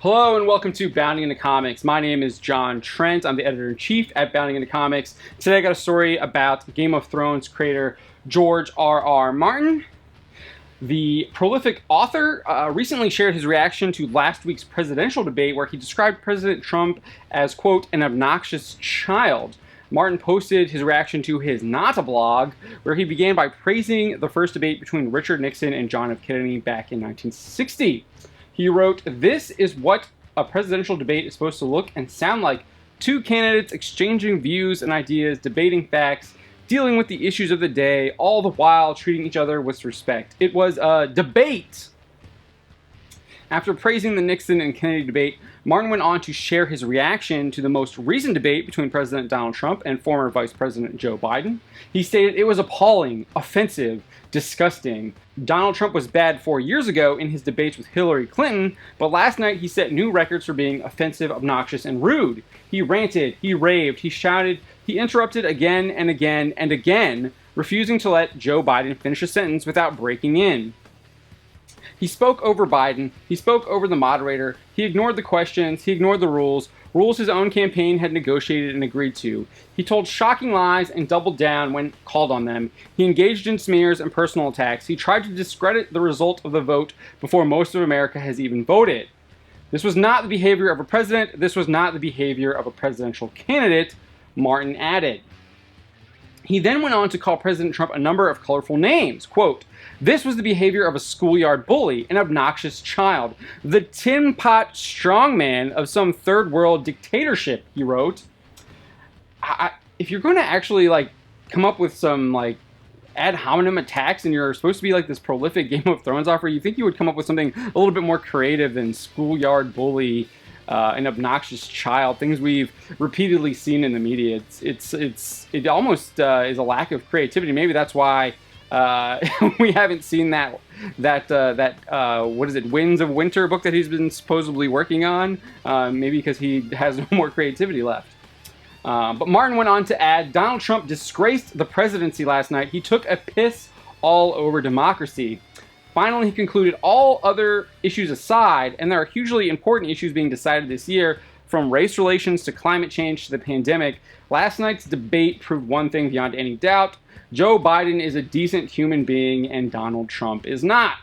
Hello and welcome to Bounding into Comics. My name is John Trent. I'm the editor-in-chief at Bounding into Comics. Today I got a story about Game of Thrones creator George R.R. Martin. The prolific author recently shared his reaction to last week's presidential debate where he described President Trump as, quote, an obnoxious child. Martin posted his reaction to his Not a blog, where he began by praising the first debate between Richard Nixon and John F. Kennedy back in 1960. He wrote, "This is what a presidential debate is supposed to look and sound like. Two candidates exchanging views and ideas, debating facts, dealing with the issues of the day, all the while treating each other with respect. It was a debate." After praising the Nixon and Kennedy debate, Martin went on to share his reaction to the most recent debate between President Donald Trump and former Vice President Joe Biden. He stated, "It was appalling, offensive, disgusting. Donald Trump was bad 4 years ago in his debates with Hillary Clinton, but last night he set new records for being offensive, obnoxious, and rude. He ranted, he raved, he shouted, he interrupted again and again and again, refusing to let Joe Biden finish a sentence without breaking in. He spoke over Biden, he spoke over the moderator, he ignored the questions, he ignored the rules his own campaign had negotiated and agreed to. He told shocking lies and doubled down when called on them. He engaged in smears and personal attacks. He tried to discredit the result of the vote before most of America has even voted. This was not the behavior of a president. This was not the behavior of a presidential candidate," Martin added. He then went on to call President Trump a number of colorful names. Quote, "This was the behavior of a schoolyard bully, an obnoxious child, the tin pot strongman of some third world dictatorship," he wrote. If you're going to actually come up with some ad hominem attacks and you're supposed to be this prolific Game of Thrones author, you think you would come up with something a little bit more creative than schoolyard bully, an obnoxious child, things we've repeatedly seen in the media. It almost is a lack of creativity. Maybe that's why we haven't seen that what is it, Winds of Winter book that he's been supposedly working on. Maybe because he has no more creativity left. But Martin went on to add, "Donald Trump disgraced the presidency last night. He took a piss all over democracy." Finally, he concluded, "All other issues aside, and there are hugely important issues being decided this year, from race relations to climate change to the pandemic, last night's debate proved one thing beyond any doubt. Joe Biden is a decent human being and Donald Trump is not."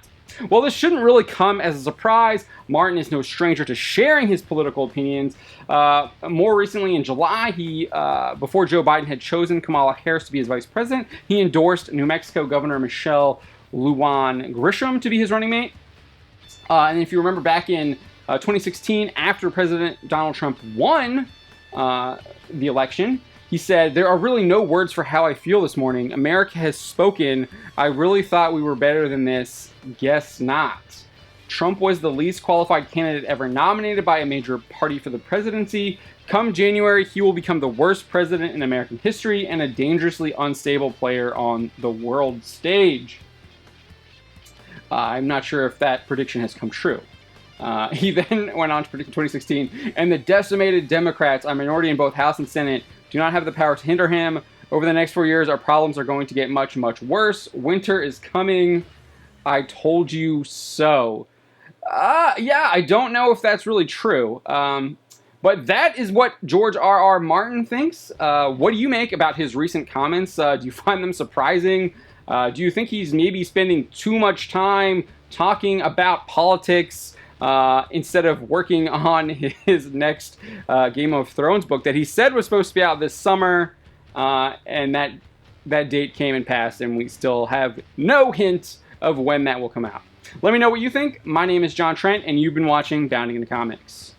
Well, this shouldn't really come as a surprise. Martin is no stranger to sharing his political opinions. More recently, in July, before Joe Biden had chosen Kamala Harris to be his vice president, he endorsed New Mexico Governor Michelle Lujan Grisham to be his running mate. And if you remember back in 2016, after President Donald Trump won the election, he said, "There are really no words for how I feel this morning. America has spoken. I really thought we were better than this. Guess not." Trump was the least qualified candidate ever nominated by a major party for the presidency. Come January, he will become the worst president in American history and a dangerously unstable player on the world stage. I'm not sure if that prediction has come true. He then went on to predict in 2016, "And the decimated Democrats, a minority in both House and Senate, do not have the power to hinder him. Over the next 4 years, our problems are going to get much, much worse. Winter is coming. I told you so." Yeah, I don't know if that's really true. But that is what George R.R. Martin thinks. What do you make about his recent comments? Do you find them surprising? Do you think he's maybe spending too much time talking about politics instead of working on his next Game of Thrones book that he said was supposed to be out this summer, and that date came and passed, and we still have no hint of when that will come out? Let me know what you think. My name is John Trent, and you've been watching Bounding into Comics.